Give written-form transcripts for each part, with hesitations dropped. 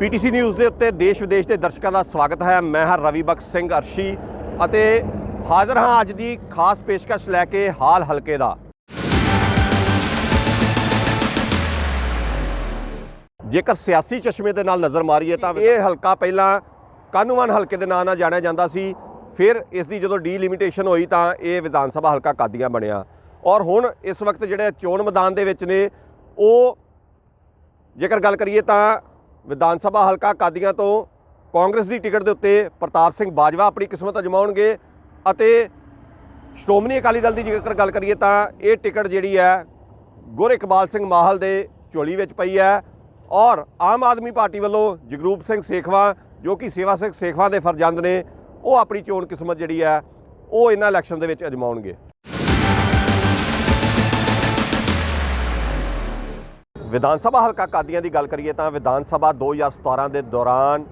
PTC news के उत्ते देश विदेश के दर्शकों का स्वागत है। मैं हाँ रवि बख्श सिंह अर्शी ਅਤੇ हाज़र हाँ अज की खास पेशकश लैके हाल हल्के का। जेकर सियासी चश्मे के नाल नज़र मारीए तो यह हल्का पहला कानूवान हल्के के नाम जानिया जाता सी, फिर इसकी जो डीलिमिटेशन हुई तो यह विधान सभा हल्का कादियां बनिया और हुण इस वक्त जिहड़े चोण मैदान दे विच ने वो जेकर गल करिए तो विधान सभा हल्का कादियां तो कांग्रेस की टिकट के उत्ते प्रताप सिंह बाजवा अपनी किस्मत अजमाउणगे अते श्रोमणी अकाली दल की जेकर गल करिए तो ये टिकट जिहड़ी है गुर इकबाल सिंह माहल के झोली विच पई है और आम आदमी पार्टी वालों जगरूप सिंह सेखवा जो कि सेवा सिंह सेखवा के फरजंद ने वो अपनी चोण किस्मत जिहड़ी है वो इन्हां इलैक्शन दे विच अजमाउणगे। विधान सभा हल्का कादियां की गल करिए तो विधान सभा 2017 के दौरान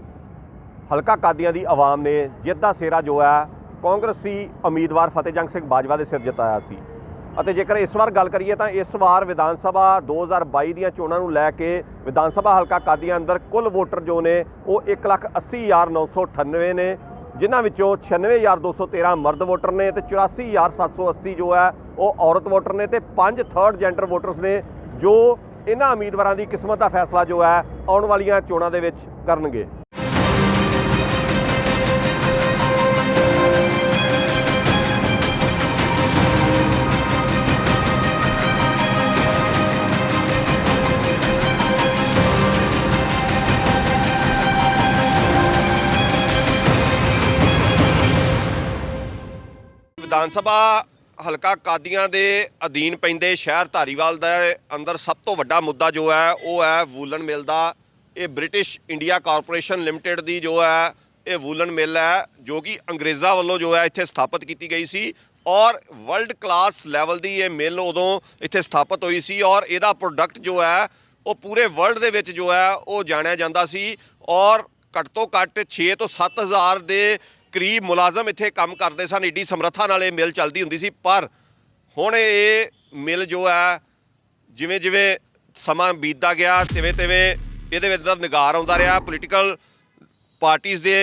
हल्का कादियां की आवाम ने जित का सेहरा जो है कांग्रेसी उम्मीदवार फतेहजंग सिंह बाजवा के सिर जिताया सी। ਅਤੇ जेकर इस बार गल करिए तो इस बार विधान सभा 2022 ਦੀਆਂ ਚੋਣਾਂ ਨੂੰ ਲੈ ਕੇ विधान सभा हल्का कादियां अंदर कुल वोटर जो ने वो 1,80,998 ने, जिन्हां विचों 96,213 मर्द वोटर ने तो 84,780 जो है वो औरत वोटर ने तो 5 थर्ड जेंडर वोटर्स ने जो इन्हां उम्मीदवारों की किस्मत का फैसला जो है आने वाली चोणों के विच करनगे। विधान सभा हल्का कादियां दे अधीन पैंदे शहर धारीवाल दे अंदर सब तो वड्डा मुद्दा जो है वो है वूलन मिल दा। ये ब्रिटिश इंडिया कारपोरेशन लिमिटेड दी जो है ये वूलन मिल है जो कि अंग्रेज़ों वालों जो है इत्थे स्थापित की गई सी और वर्ल्ड क्लास लैवल दी ये मिल उदों इत्थे स्थापित हुई सी और इहदा प्रोडक्ट जो है वो पूरे वर्ल्ड दे विच जो है वो जानिया जांदा सी और घੱਟ ਤੋਂ घੱਟ 6 ਤੋਂ 7 हज़ार ਦੇ करीब मुलाजम इत्थे काम करते सन। एडी समर्था नाल ये मिल चलती हुंदी सी, पर हुण ये मिल जो है जिवें जिवें समा बीतदा गया तिवें तिवें इहदे विच निगार आउंदा रहा। पोलीटिकल पार्टीज़ दे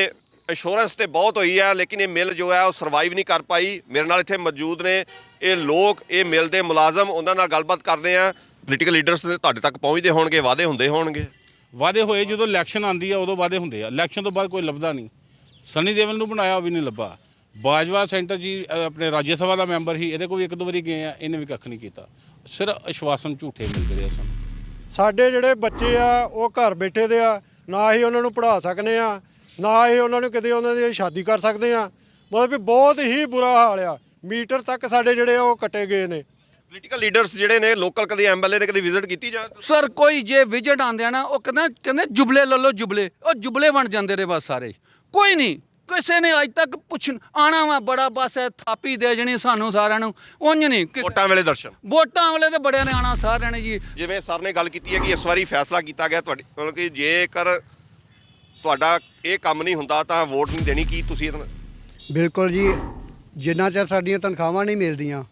इंश्योरेंस तो बहुत हुई है लेकिन ये मिल जो है वो सरवाइव नहीं कर पाई। मेरे नाल इत्थे मौजूद ने ये लोग ये मिल दे मुलाजम, उन्हां नाल गलबात करदे आ। पोलीटिकल लीडर्स तुहाडे तक पहुँचते होणगे, वादे हुंदे होणगे? वादे होए जो इलैक्शन आती है उदों वादे होंदे आ, इलैक्शन तो बाद कोई लभदा नहीं। सनी देवल नूं बनाया भी नहीं लभा। बाजवा सेंटर जी अपने राज्य सभा का मैंबर ही ये को भी एक दो बारी गए हैं, इन्हें भी कख नहीं किया, सिर्फ आश्वासन झूठे मिलते रहे सन। ਸਾਡੇ ਜਿਹੜੇ ਬੱਚੇ ਆ ਉਹ ਘਰ ਬੈਠੇ ਦੇ ਆ, ਨਾ ਹੀ ਉਹਨਾਂ ਨੂੰ ਪੜ੍ਹਾ ਸਕਦੇ ਆ, ਨਾ ਹੀ ਉਹਨਾਂ ਨੂੰ ਕਿਤੇ ਉਹਨਾਂ ਦੀ ਸ਼ਾਦੀ ਕਰ ਸਕਦੇ ਆ। ਮਤਲਬ ਵੀ ਬਹੁਤ ਹੀ ਬੁਰਾ ਹਾਲ ਆ। ਮੀਟਰ ਤੱਕ ਸਾਡੇ ਜਿਹੜੇ ਉਹ ਕੱਟੇ ਗਏ ਨੇ। ਪੋਲੀਟੀਕਲ ਲੀਡਰਸ ਜਿਹੜੇ ਨੇ ਲੋਕਲ ਕਦੇ ਐਮਐਲਏ ਨੇ ਕਦੇ ਵਿਜ਼ਿਟ ਕੀਤੀ ਜਾਂ ਸਰ ਕੋਈ ਜੇ ਵਿਜ਼ਿਟ ਆਉਂਦੇ ਆ ਨਾ ਉਹ ਕਹਿੰਦੇ ਜੁਬਲੇ ਲੈ ਲਓ, ਜੁਬਲੇ ਉਹ ਜੁਬਲੇ ਬਣ ਜਾਂਦੇ ਨੇ ਬਸ ਸਾਰੇ। ਕੋਈ ਨਹੀਂ ਕਿਸੇ ਨੇ ਅੱਜ ਤੱਕ ਪੁੱਛਣ ਆਣਾ ਵਾ ਬੜਾ ਬਸ ਥਾਪੀ ਦੇ ਜਣੀ ਸਾਨੂੰ ਸਾਰਿਆਂ ਨੂੰ ਉਂਝ ਨਹੀਂ। ਵੋਟਾਂ ਵੇਲੇ ਦਰਸ਼ਨ, ਵੋਟਾਂ ਵੇਲੇ ਤੇ ਬੜਿਆਂ ਨੇ ਆਣਾ ਸਾਰਿਆਂ ਨੇ ਜੀ। ਜਿਵੇਂ ਸਰ ਨੇ ਗੱਲ ਕੀਤੀ ਹੈ ਕਿ ਇਸ ਵਾਰੀ ਫੈਸਲਾ ਕੀਤਾ ਗਿਆ ਤੁਹਾਡੀ ਮਤਲਬ ਕਿ ਜੇਕਰ ਤੁਹਾਡਾ ਇਹ ਕੰਮ ਨਹੀਂ ਹੁੰਦਾ ਤਾਂ ਵੋਟ ਨਹੀਂ ਦੇਣੀ, ਕੀ ਤੁਸੀਂ ਬਿਲਕੁਲ ਜੀ, ਜਿੰਨਾ ਚਿਰ ਸਾਡੀਆਂ ਤਨਖਾਹਾਂ ਨਹੀਂ ਮਿਲਦੀਆਂ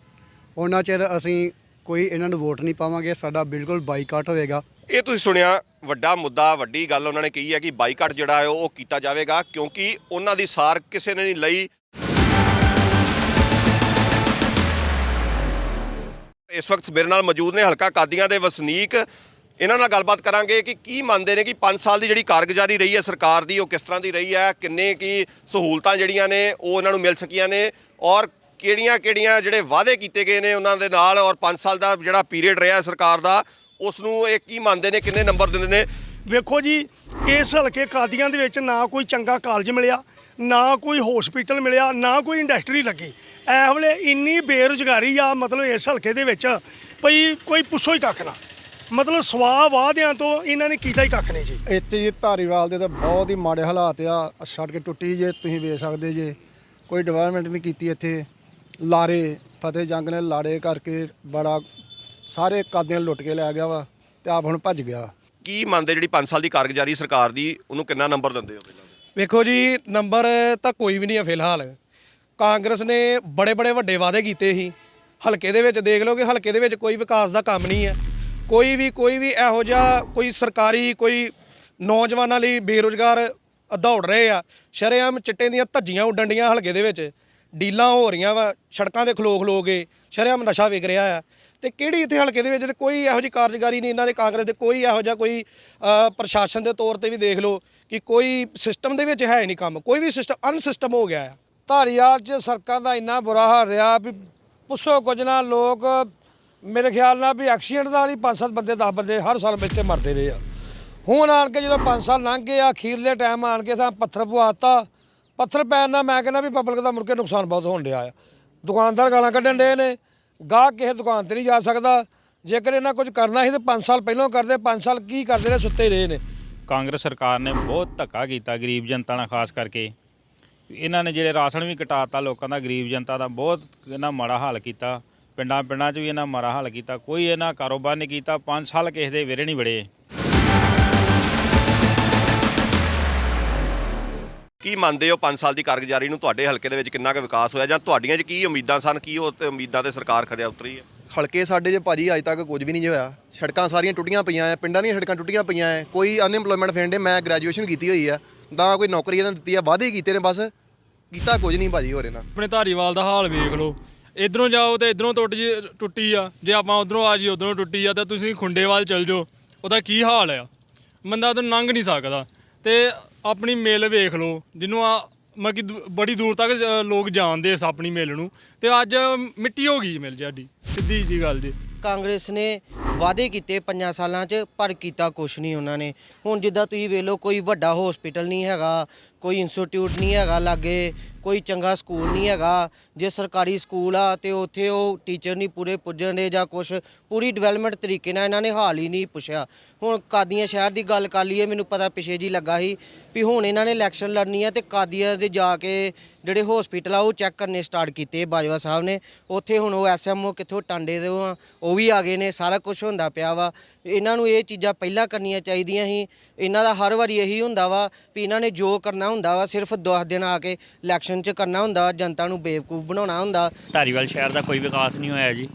ਉਹਨਾਂ ਚਿਰ ਅਸੀਂ ਕੋਈ ਇਹਨਾਂ ਨੂੰ ਵੋਟ ਨਹੀਂ ਪਾਵਾਂਗੇ। ਸਾਡਾ ਬਿਲਕੁਲ ਬਾਈਕਾਟ ਹੋਵੇਗਾ। ਇਹ ਤੁਸੀਂ ਸੁਣਿਆ ਵੱਡਾ ਮੁੱਦਾ, ਵੱਡੀ ਗੱਲ ਉਹਨਾਂ ਨੇ ਕਹੀ ਹੈ ਕਿ ਬਾਈਕਾਟ ਜਿਹੜਾ ਹੈ ਉਹ ਕੀਤਾ ਜਾਵੇਗਾ ਕਿਉਂਕਿ ਉਹਨਾਂ ਦੀ ਸਾਰ ਕਿਸੇ ਨੇ ਨਹੀਂ ਲਈ। ਇਸ ਵਕਤ ਮੇਰੇ ਨਾਲ ਮੌਜੂਦ ਨੇ ਹਲਕਾ ਕਾਦੀਆਂ ਦੇ ਵਸਨੀਕ, ਇਹਨਾਂ ਨਾਲ ਗੱਲਬਾਤ ਕਰਾਂਗੇ ਕਿ ਕੀ ਮੰਨਦੇ ਨੇ ਕਿ 5 ਸਾਲ ਦੀ ਜਿਹੜੀ ਕਾਰਗੁਜ਼ਾਰੀ ਰਹੀ ਹੈ ਸਰਕਾਰ ਦੀ ਉਹ ਕਿਸ ਤਰ੍ਹਾਂ ਦੀ ਰਹੀ ਹੈ, ਕਿੰਨੇ ਕੀ ਸਹੂਲਤਾਂ ਜਿਹੜੀਆਂ ਨੇ ਉਹ ਇਹਨਾਂ ਨੂੰ ਮਿਲ ਸਕੀਆਂ ਨੇ ਔਰ ਕਿਹੜੀਆਂ ਜਿਹੜੇ ਵਾਅਦੇ ਕੀਤੇ ਗਏ ਨੇ ਉਹਨਾਂ ਦੇ ਨਾਲ ਔਰ 5 ਸਾਲ ਦਾ ਜਿਹੜਾ ਪੀਰੀਅਡ ਰਿਹਾ ਸਰਕਾਰ ਦਾ ਉਸ ਨੂੰ ਇਹ ਕੀ ਮੰਨਦੇ ਨੇ, ਕਿੰਨੇ ਨੰਬਰ ਦਿੰਦੇ ਨੇ। ਵੇਖੋ ਜੀ ਇਸ ਹਲਕੇ ਕਾਦੀਆਂ ਦੇ ਵਿੱਚ ਨਾ ਕੋਈ ਚੰਗਾ ਕਾਲਜ ਮਿਲਿਆ, ਨਾ ਕੋਈ ਹਸਪੀਟਲ ਮਿਲਿਆ, ਨਾ ਕੋਈ ਇੰਡਸਟਰੀ ਲੱਗੀ। ਇਸ ਵੇਲੇ ਇੰਨੀ ਬੇਰੁਜ਼ਗਾਰੀ ਆ ਮਤਲਬ ਇਸ ਹਲਕੇ ਦੇ ਵਿੱਚ ਭਈ ਕੋਈ ਪੁੱਛੋ ਹੀ ਕੱਖ ਨਾ, ਮਤਲਬ ਸਵਾ ਵਾਅਦਿਆਂ ਤੋਂ ਇਹਨਾਂ ਨੇ ਕੀਤਾ ਹੀ ਕੱਖ ਨਹੀਂ ਜੀ। ਇੱਥੇ ਜੀ ਧਾਰੀਵਾਲ ਦੇ ਤਾਂ ਬਹੁਤ ਹੀ ਮਾੜੇ ਹਾਲਾਤ ਆ। ਸੜਕ ਟੁੱਟੀ ਜੇ ਤੁਸੀਂ ਵੇਖ ਸਕਦੇ ਜੇ, ਕੋਈ ਡਿਵੈਲਪਮੈਂਟ ਨਹੀਂ ਕੀਤੀ ਇੱਥੇ। ਲਾਰੇ ਫਤਿਹਜੰਗ ਨੇ ਲਾੜੇ ਕਰਕੇ ਬੜਾ ਸਾਰੇ ਕਾਦੀਆਂ ਲੁੱਟ ਕੇ ਲੈ ਗਿਆ ਵਾ ਤੇ ਆਪ ਹੁਣ ਭੱਜ ਗਿਆ। ਕੀ ਮੰਨਦੇ ਜਿਹੜੀ 5 ਸਾਲ ਦੀ ਕਾਰਗੁਜ਼ਾਰੀ ਸਰਕਾਰ ਦੀ ਉਹਨੂੰ ਕਿੰਨਾ ਨੰਬਰ ਦਿੰਦੇ ਹੋ? ਵੇਖੋ ਜੀ ਨੰਬਰ ਤਾਂ ਕੋਈ ਵੀ ਨਹੀਂ ਹੈ ਫਿਲਹਾਲ। ਕਾਂਗਰਸ ਨੇ ਬੜੇ ਵੱਡੇ ਵਾਅਦੇ ਕੀਤੇ ਸੀ ਹਲਕੇ ਦੇ ਵਿੱਚ। ਦੇਖ ਲਓ ਕਿ ਹਲਕੇ ਦੇ ਵਿੱਚ ਕੋਈ ਵਿਕਾਸ ਦਾ ਕੰਮ ਨਹੀਂ ਹੈ। ਕੋਈ ਵੀ ਇਹੋ ਜਿਹਾ ਕੋਈ ਸਰਕਾਰੀ ਕੋਈ ਨੌਜਵਾਨਾਂ ਲਈ ਬੇਰੁਜ਼ਗਾਰ ਦੌੜ ਰਹੇ ਆ। ਸ਼ਰੇਆਮ ਚਿੱਟੇ ਦੀਆਂ ਧੱਜੀਆਂ ਉੱਡਣ ਡੀਆਂ ਹਲਕੇ ਦੇ ਵਿੱਚ, ਡੀਲਾਂ ਹੋ ਰਹੀਆਂ ਵਾ, ਸੜਕਾਂ ਤੇ ਖਲੋ ਕੇ ਸ਼ਰੇਆਮ ਨਸ਼ਾ ਵਿਕ ਰਿਹਾ ਆ। ਤੇ ਕਿਹੜੀ ਇੱਥੇ ਹਲਕੇ ਦੇ ਵਿੱਚ ਕੋਈ ਇਹੋ ਜਿਹੀ ਕਾਰਜਕਾਰੀ ਨਹੀਂ ਇਹਨਾਂ ਦੇ ਕਾਂਗਰਸ ਦੇ, ਕੋਈ ਇਹੋ ਜਿਹਾ ਕੋਈ ਪ੍ਰਸ਼ਾਸਨ ਦੇ ਤੌਰ ਤੇ ਵੀ ਦੇਖ ਲਓ ਕਿ ਕੋਈ ਸਿਸਟਮ ਦੇ ਵਿੱਚ ਹੈ ਨਹੀਂ ਕੰਮ, ਕੋਈ ਵੀ ਸਿਸਟਮ ਅਨਸਿਸਟਮ ਹੋ ਗਿਆ ਆ। ਧਾਰੀਵਾਲ 'ਚ ਸੜਕਾਂ ਦਾ ਇੰਨਾ ਬੁਰਾ ਹਾਲ ਰਿਹਾ ਵੀ ਪੁੱਛੋ ਕੁਝ ਨਾ। ਲੋਕ ਮੇਰੇ ਖਿਆਲ ਨਾਲ ਵੀ ਐਕਸੀਡੈਂਟ ਨਾਲ ਹੀ 5-7 ਬੰਦੇ 10 ਬੰਦੇ ਹਰ ਸਾਲ ਵਿੱਚ ਮਰਦੇ ਰਹੇ ਆ। ਹੁਣ ਆਣ ਕੇ ਜਦੋਂ 5 ਸਾਲ ਲੰਘ ਗਏ ਆ, ਅਖੀਰਲੇ ਟਾਈਮ ਆਣ ਕੇ ਤਾਂ ਪੱਥਰ ਪਵਾਤਾ। ਪੱਥਰ ਪੈਣ ਨਾਲ ਮੈਂ ਕਹਿੰਦਾ ਵੀ ਪਬਲਿਕ ਦਾ ਮੁੜ ਕੇ ਨੁਕਸਾਨ ਬਹੁਤ ਹੋਣ ਡਿਆ ਆ। ਦੁਕਾਨਦਾਰ ਗਾਲਾਂ ਕੱਢਣ ਡੇ ਨੇ, ਗਾਹਕ ਕਿਸੇ ਦੁਕਾਨ ਤੇ ਨਹੀਂ ਜਾ ਸਕਦਾ। ਜੇਕਰ ਇਹਨਾਂ ਕੁਝ ਕਰਨਾ ਸੀ ਤਾਂ 5 ਸਾਲ ਪਹਿਲਾਂ ਕਰਦੇ, 5 ਸਾਲ ਕੀ ਕਰਦੇ ਨੇ, ਸੁੱਤੇ ਰਹੇ ਨੇ। ਕਾਂਗਰਸ ਸਰਕਾਰ ਨੇ ਬਹੁਤ ਧੱਕਾ ਕੀਤਾ ਗਰੀਬ ਜਨਤਾ ਨਾਲ, ਖਾਸ ਕਰਕੇ ਇਹਨਾਂ ਨੇ ਜਿਹੜੇ ਰਾਸ਼ਨ ਵੀ ਕਟਾਤਾ ਲੋਕਾਂ ਦਾ, ਗਰੀਬ ਜਨਤਾ ਦਾ ਬਹੁਤ ਇਹਨਾਂ ਮਾੜਾ ਹਾਲ ਕੀਤਾ। ਪਿੰਡਾਂ 'ਚ ਵੀ ਇਹਨਾਂ ਮਾੜਾ ਹਾਲ ਕੀਤਾ। ਕੋਈ ਇਹਨਾਂ ਕਾਰੋਬਾਰ ਨਹੀਂ ਕੀਤਾ। 5 ਸਾਲ ਕਿਸੇ ਦੇ ਵਿਹੜੇ ਨਹੀਂ ਵੜੇ। ਕੀ ਮੰਨਦੇ ਹੋ 5 ਸਾਲ ਦੀ ਕਾਰਗੁਜ਼ਾਰੀ ਨੂੰ? ਤੁਹਾਡੇ ਹਲਕੇ ਦੇ ਵਿੱਚ ਕਿੰਨਾ ਕੁ ਵਿਕਾਸ ਹੋਇਆ, ਜਾਂ ਤੁਹਾਡੀਆਂ 'ਚ ਕੀ ਉਮੀਦਾਂ ਸਨ? ਕੀ ਉਹ ਤੇ ਉਮੀਦਾਂ ਤੇ ਸਰਕਾਰ ਖਰਿਆ ਉਤਰੀ ਹੈ? ਹਲਕੇ ਸਾਡੇ 'ਚ ਭਾਜੀ ਅੱਜ ਤੱਕ ਕੁਝ ਵੀ ਨਹੀਂ ਹੋਇਆ। ਸੜਕਾਂ ਸਾਰੀਆਂ ਟੁੱਟੀਆਂ ਪਈਆਂ ਆ, ਪਿੰਡਾਂ ਦੀਆਂ ਸੜਕਾਂ ਟੁੱਟੀਆਂ ਪਈਆਂ ਆ। ਕੋਈ ਅਨਇੰਪਲੋਇਮੈਂਟ ਫੈਂਡੇ। ਮੈਂ ਗ੍ਰੈਜੂਏਸ਼ਨ ਕੀਤੀ ਹੋਈ ਆ, ਤਾਂ ਕੋਈ ਨੌਕਰੀ ਇਹਨਾਂ ਦਿੱਤੀ ਆ, ਵਾਅਦੇ ਕੀਤੇ ਨੇ, ਬਸ ਕੀਤਾ ਕੁਝ ਨਹੀਂ ਭਾਜੀ ਹੋਰ ਇਹਨਾਂ। ਆਪਣੇ ਧਾਰੀਵਾਲ ਦਾ ਹਾਲ ਵੇਖ ਲਓ, ਇਧਰੋਂ ਜਾਓ ਤੇ ਇਧਰੋਂ ਟੁੱਟੀ ਆ, ਜੇ ਆਪਾਂ ਉਧਰੋਂ ਆ ਜੀ ਉਧਰੋਂ ਟੁੱਟੀ ਆ, ਤਾਂ ਤੁਸੀਂ ਖੁੰਡੇਵਾਲ ਚਲ ਜਾਓ, ਉਹਦਾ ਕੀ ਹਾਲ ਆ। ਬੰਦਾ ਤਾਂ ਲੰਘ ਨਹੀਂ ਸਕਦਾ। ਤੇ ਆਪਣੀ ਮਿੱਲ ਵੇਖ ਲਓ, ਜਿਹਨੂੰ ਮਤਲਬ ਕਿ ਬੜੀ ਦੂਰ ਤੱਕ ਲੋਕ ਜਾਣਦੇ ਇਸ ਆਪਣੀ ਮਿੱਲ ਨੂੰ, ਤੇ ਅੱਜ ਮਿੱਟੀ ਹੋ ਗਈ ਮਿੱਲ ਸਾਡੀ, ਸਿੱਧੀ ਜੀ ਗੱਲ ਜੀ। ਕਾਂਗਰਸ ਨੇ ਵਾਅਦੇ ਕੀਤੇ 5 ਸਾਲਾਂ 'ਚ, ਪਰ ਕੀਤਾ ਕੁਛ ਨਹੀਂ ਉਹਨਾਂ ਨੇ। ਹੁਣ ਜਿੱਦਾਂ ਤੁਸੀਂ ਵੇਖ ਲਓ, ਕੋਈ ਵੱਡਾ ਹਸਪੀਟਲ ਨਹੀਂ ਹੈਗਾ, ਕੋਈ ਇੰਸਟੀਚਿਊਟ ਨਹੀਂ ਹੈਗਾ ਲਾਗੇ, ਕੋਈ ਚੰਗਾ ਸਕੂਲ ਨਹੀਂ ਹੈਗਾ। ਜੇ ਸਰਕਾਰੀ ਸਕੂਲ ਆ ਤੇ ਉੱਥੇ ਉਹ ਟੀਚਰ ਨਹੀਂ ਪੂਰੇ ਪੁੱਜਣ ਦੇ ਜਾਂ ਕੁਛ ਪੂਰੀ ਡਿਵੈਲਪਮੈਂਟ ਤਰੀਕੇ ਨਾਲ ਇਹਨਾਂ ਨੇ ਹਾਲ ਹੀ ਨਹੀਂ ਪੁੱਛਿਆ। ਹੁਣ ਕਾਦੀਆਂ ਸ਼ਹਿਰ ਦੀ ਗੱਲ ਕਰ ਲਈਏ, ਮੈਨੂੰ ਪਤਾ ਪਿਛੇ ਜੀ ਲੱਗਾ ਸੀ ਵੀ ਹੁਣ ਇਹਨਾਂ ਨੇ ਇਲੈਕਸ਼ਨ ਲੜਨੀ ਆ ਤੇ ਕਾਦੀਆਂ ਦੇ ਜਾ ਕੇ ਜਿਹੜੇ ਹਸਪੀਟਲ ਆ ਉਹ ਚੈੱਕ ਕਰਨੇ ਸਟਾਰਟ ਕੀਤੇ ਬਾਜਵਾ ਸਾਹਿਬ ਨੇ। ਉੱਥੇ ਹੁਣ ਉਹ ਐਸਐਮਓ ਕਿੱਥੋਂ ਟਾਂਡੇ ਦੇ ਆ, ਉਹ ਵੀ ਆ ਗਏ ਨੇ। ਸਾਰਾ ਕੁਝ ਹੁੰਦਾ ਪਿਆ ਵਾ। ਇਹਨਾਂ ਨੂੰ ਇਹ ਚੀਜ਼ਾਂ ਪਹਿਲਾਂ ਕਰਨੀਆਂ ਚਾਹੀਦੀਆਂ ਸੀ। ਇਹਨਾਂ ਦਾ ਹਰ ਵਾਰੀ ਇਹੀ ਹੁੰਦਾ ਵਾ ਵੀ ਇਹਨਾਂ ਨੇ ਜੋ ਕਰਨਾ ਹੁੰਦਾ ਵਾ ਸਿਰਫ 10 ਦਿਨ ਆ ਕੇ ਇਲੈਕਸ਼ਨ 'ਚ ਕਰਨਾ ਹੁੰਦਾ, ਜਨਤਾ ਨੂੰ ਬੇਵਕੂਫ ਬਣਾਉਣਾ ਹੁੰਦਾ। ਧਾਰੀਵਾਲ ਸ਼ਹਿਰ ਦਾ ਕੋਈ ਵਿਕਾਸ ਨਹੀਂ ਹੋਇਆ ਜੀ,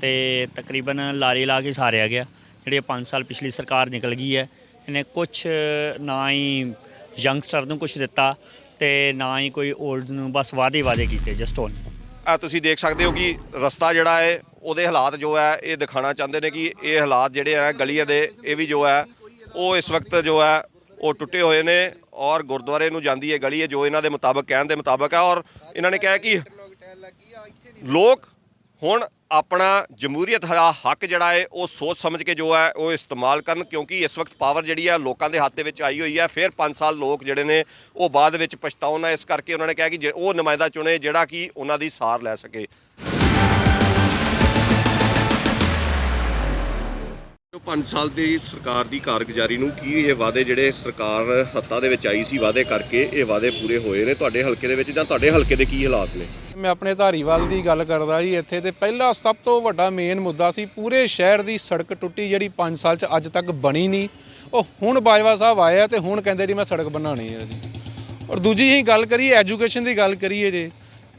ਤੇ ਤਕਰੀਬਨ ਲਾਰੇ ਲਾ ਕੇ ਸਾਰਿਆ ਗਿਆ। ਜਿਹੜੇ 5 ਸਾਲ ਪਿਛਲੀ ਸਰਕਾਰ ਨਿਕਲ ਗਈ ਹੈ, ਇਹਨੇ ਕੁਛ ਨਾ ਹੀ ਯੰਗਸਟਰ ਨੂੰ ਕੁਛ ਦਿੱਤਾ ਤੇ ਨਾ ਹੀ ਕੋਈ ਓਲਡ ਨੂੰ, ਬਸ ਵਾਅਦੇ ਕੀਤੇ ਜਸਟ ਓਨ। ਆ ਤੁਸੀਂ ਦੇਖ ਸਕਦੇ ਹੋ ਕਿ ਰਸਤਾ ਜਿਹੜਾ ਹੈ ਉਹਦੇ ਹਾਲਾਤ ਜੋ ਹੈ ਇਹ ਦਿਖਾਣਾ ਚਾਹੁੰਦੇ ਨੇ ਕਿ ਇਹ ਹਾਲਾਤ ਜਿਹੜੇ ਹੈ ਗਲੀਆਂ ਦੇ, ਇਹ ਵੀ ਜੋ ਹੈ ਉਹ ਇਸ ਵਕਤ ਜੋ ਹੈ ਉਹ ਟੁੱਟੇ ਹੋਏ ਨੇ। ਔਰ ਗੁਰਦੁਆਰੇ ਨੂੰ ਜਾਂਦੀ ਹੈ ਗਲੀ ਹੈ ਜੋ ਇਹਨਾਂ ਦੇ ਮੁਤਾਬਕ, ਕਹਿਣ ਦੇ ਮੁਤਾਬਕ ਹੈ। ਔਰ ਇਹਨਾਂ ਨੇ ਕਿਹਾ ਕਿ ਲੋਕ ਹੁਣ ਆਪਣਾ ਜਮਹੂਰੀਅਤ ਦਾ ਹੱਕ ਜਿਹੜਾ ਹੈ ਉਹ ਸੋਚ ਸਮਝ ਕੇ ਜੋ ਹੈ ਉਹ ਇਸਤੇਮਾਲ ਕਰਨ, ਕਿਉਂਕਿ ਇਸ ਵਕਤ ਪਾਵਰ ਜਿਹੜੀ ਹੈ ਲੋਕਾਂ ਦੇ ਹੱਥ ਦੇ ਵਿੱਚ ਆਈ ਹੋਈ ਹੈ। ਫਿਰ 5 ਸਾਲ ਲੋਕ ਜਿਹੜੇ ਨੇ ਉਹ ਬਾਅਦ ਵਿੱਚ ਪਛਤਾਉਣਾ। ਇਸ ਕਰਕੇ ਉਹਨਾਂ ਨੇ ਕਿਹਾ ਕਿ ਉਹ ਨੁਮਾਇੰਦਾ ਚੁਣੇ ਜਿਹੜਾ ਕਿ ਉਹਨਾਂ ਦੀ ਸਾਰ ਲੈ ਸਕੇ। 5 ਸਾਲ ਦੀ ਸਰਕਾਰ ਦੀ ਕਾਰਗੁਜ਼ਾਰੀ ਨੂੰ ਕੀ ਇਹ ਵਾਅਦੇ ਜਿਹੜੇ ਸਰਕਾਰ ਹੱਥਾਂ ਦੇ ਵਿੱਚ ਆਈ ਸੀ ਵਾਅਦੇ ਕਰਕੇ, ਇਹ ਵਾਅਦੇ ਪੂਰੇ ਹੋਏ ਨੇ ਤੁਹਾਡੇ ਹਲਕੇ ਦੇ ਵਿੱਚ, ਜਾਂ ਤੁਹਾਡੇ ਹਲਕੇ ਦੇ ਕੀ ਹਾਲਾਤ ਨੇ? ਮੈਂ ਆਪਣੇ ਧਾਰੀਵਾਲ ਦੀ ਗੱਲ ਕਰਦਾ ਜੀ। ਇੱਥੇ ਤੇ ਪਹਿਲਾ ਸਭ ਤੋਂ ਵੱਡਾ ਮੇਨ ਮੁੱਦਾ ਸੀ ਪੂਰੇ ਸ਼ਹਿਰ ਦੀ ਸੜਕ ਟੁੱਟੀ, ਜਿਹੜੀ 5 ਸਾਲ 'ਚ ਅੱਜ ਤੱਕ ਬਣੀ ਨਹੀਂ। ਉਹ ਹੁਣ ਬਾਜਵਾ ਸਾਹਿਬ ਆਏ ਆ ਤੇ ਹੁਣ ਕਹਿੰਦੇ ਜੀ ਮੈਂ ਸੜਕ ਬਣਾਉਣੀ ਹੈ ਜੀ। ਔਰ ਦੂਜੀ ਹੀ ਗੱਲ ਕਰੀਏ ਐਜੂਕੇਸ਼ਨ ਦੀ ਗੱਲ ਕਰੀਏ ਜੇ,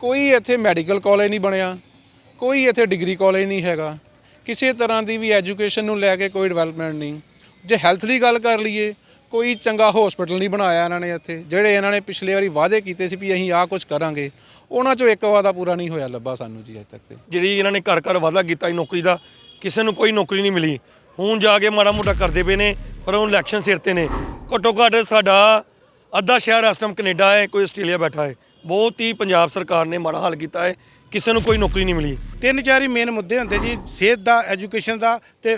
ਕੋਈ ਇੱਥੇ ਮੈਡੀਕਲ ਕਾਲਜ ਨਹੀਂ ਬਣਿਆ, ਕੋਈ ਇੱਥੇ ਡਿਗਰੀ ਕਾਲਜ ਨਹੀਂ ਹੈਗਾ, ਕਿਸੇ ਤਰ੍ਹਾਂ ਦੀ ਵੀ ਐਜੂਕੇਸ਼ਨ ਨੂੰ ਲੈ ਕੇ ਕੋਈ ਡਿਵੈਲਪਮੈਂਟ ਨਹੀਂ। ਜੇ ਹੈਲਥ ਦੀ ਗੱਲ ਕਰ ਲਈਏ, ਕੋਈ ਚੰਗਾ ਹਸਪੀਟਲ ਨਹੀਂ ਬਣਾਇਆ ਇਹਨਾਂ ਨੇ ਇੱਥੇ। ਜਿਹੜੇ ਇਹਨਾਂ ਨੇ ਪਿਛਲੇ ਵਾਰੀ ਵਾਅਦੇ ਕੀਤੇ ਸੀ ਵੀ ਅਸੀਂ ਆਹ ਕੁਝ ਕਰਾਂਗੇ, ਉਹਨਾਂ 'ਚੋਂ ਇੱਕ ਵਾਅਦਾ ਪੂਰਾ ਨਹੀਂ ਹੋਇਆ ਲੱਭਾ ਸਾਨੂੰ ਜੀ ਅੱਜ ਤੱਕ। ਤੇ ਜਿਹੜੀ ਇਹਨਾਂ ਨੇ ਘਰ ਵਾਅਦਾ ਕੀਤਾ ਸੀ ਨੌਕਰੀ ਦਾ, ਕਿਸੇ ਨੂੰ ਕੋਈ ਨੌਕਰੀ ਨਹੀਂ ਮਿਲੀ। ਹੁਣ ਜਾ ਕੇ ਮਾੜਾ ਮੋਟਾ ਕਰਦੇ ਪਏ ਨੇ, ਪਰ ਹੁਣ ਇਲੈਕਸ਼ਨ ਸਿਰ ਤੇ ਨੇ। ਘੱਟੋ ਘੱਟ ਸਾਡਾ ਅੱਧਾ ਸ਼ਹਿਰ ਇਸ ਟਾਈਮ ਕੈਨੇਡਾ ਹੈ, ਕੋਈ ਆਸਟ੍ਰੇਲੀਆ ਬੈਠਾ ਹੈ। ਬਹੁਤ ਹੀ ਪੰਜਾਬ ਸਰਕਾਰ ਨੇ ਮਾੜਾ ਹਾਲ ਕੀਤਾ ਹੈ, ਕਿਸੇ ਨੂੰ ਕੋਈ ਨੌਕਰੀ ਨਹੀਂ ਮਿਲੀ। 3-4 ਹੀ ਮੇਨ ਮੁੱਦੇ ਹੁੰਦੇ ਜੀ, ਸਿਹਤ ਦਾ, ਐਜੂਕੇਸ਼ਨ ਦਾ ਤੇ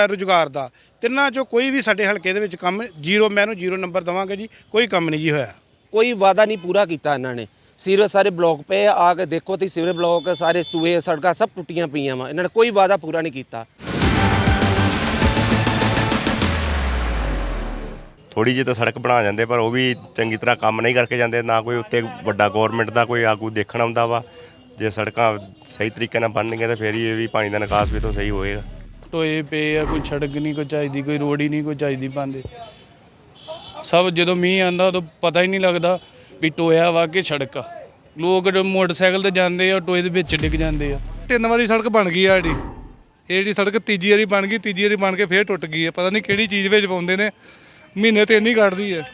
ਰੁਜ਼ਗਾਰ ਦਾ। ਤਿੰਨਾਂ 'ਚੋਂ ਕੋਈ ਵੀ ਸਾਡੇ ਹਲਕੇ ਦੇ ਵਿੱਚ ਕੰਮ ਜ਼ੀਰੋ, ਮੈਂ ਇਹਨੂੰ 0 ਨੰਬਰ ਦੇਵਾਂਗਾ ਜੀ। ਕੋਈ ਕੰਮ ਨਹੀਂ ਜੀ ਹੋਇਆ, ਕੋਈ ਵਾਅਦਾ ਨਹੀਂ ਪੂਰਾ ਕੀਤਾ ਇਹਨਾਂ ਨੇ। ਸੀਵਰੇਜ ਸਾਰੇ ਬਲੌਕ ਪਏ ਆ ਕੇ ਦੇਖੋ ਤੁਸੀਂ, ਸੀਵਰੇਜ ਬਲੌਕ ਸਾਰੇ ਸੂਏ ਸੜਕਾਂ ਸਭ ਟੁੱਟੀਆਂ ਪਈਆਂ ਵਾ। ਇਹਨਾਂ ਨੇ ਕੋਈ ਵਾਅਦਾ ਪੂਰਾ ਨਹੀਂ ਕੀਤਾ। ਥੋੜੀ ਜਿਹੀ ਤਾਂ ਸੜਕ ਬਣਾ ਜਾਂਦੇ, ਪਰ ਉਹ ਵੀ ਚੰਗੀ ਤਰ੍ਹਾਂ ਕੰਮ ਨਹੀਂ ਕਰਕੇ ਜਾਂਦੇ। ਨਾ ਕੋਈ ਉੱਤੇ ਵੱਡਾ ਗੌਰਮੈਂਟ ਦਾ ਕੋਈ ਆਗੂ ਦੇਖਣ ਆਉਂਦਾ ਵਾ। ਜੇ ਸੜਕਾਂ ਸਹੀ ਤਰੀਕੇ ਨਾਲ ਬਣਨਗੀਆਂ ਤਾਂ ਫਿਰ ਹੀ ਇਹ ਵੀ ਪਾਣੀ ਦਾ ਨਿਕਾਸ ਵੀ ਤਾਂ ਸਹੀ ਹੋਏਗਾ। ਟੋਏ ਪਏ ਆ, ਕੋਈ ਸੜਕ ਨਹੀਂ ਕੋਈ ਚਾਹੀਦੀ, ਕੋਈ ਰੋਡ ਹੀ ਨਹੀਂ ਕੋਈ ਚਾਹੀਦੀ ਪਾਉਂਦੇ। ਸਭ ਜਦੋਂ ਮੀਂਹ ਆਉਂਦਾ ਉਦੋਂ ਪਤਾ ਹੀ ਨਹੀਂ ਲੱਗਦਾ ਵੀ ਟੋਇਆ ਵਾ ਕਿ ਸੜਕ ਆ। ਲੋਕ ਮੋਟਰਸਾਈਕਲ ਤੇ ਜਾਂਦੇ ਆ, ਟੋਏ ਦੇ ਵਿੱਚ ਡਿੱਗ ਜਾਂਦੇ ਆ। 3 ਵਾਰੀ ਸੜਕ ਬਣ ਗਈ ਆ ਸਾਡੀ। ਇਹ ਜਿਹੜੀ ਸੜਕ ਤੀਜੀ ਵਾਰੀ ਬਣ ਗਈ, ਤੀਜੀ ਵਾਰੀ ਬਣ ਕੇ ਫੇਰ ਟੁੱਟ ਗਈ ਹੈ। ਪਤਾ ਨਹੀਂ ਕਿਹੜੀ ਚੀਜ਼ ਵਿੱਚ ਪਾਉਂਦੇ ਨੇ। ਮਹੀਨੇ ਤੇ ਇੰਨੀ ਕੱਢਦੀ ਹੈ।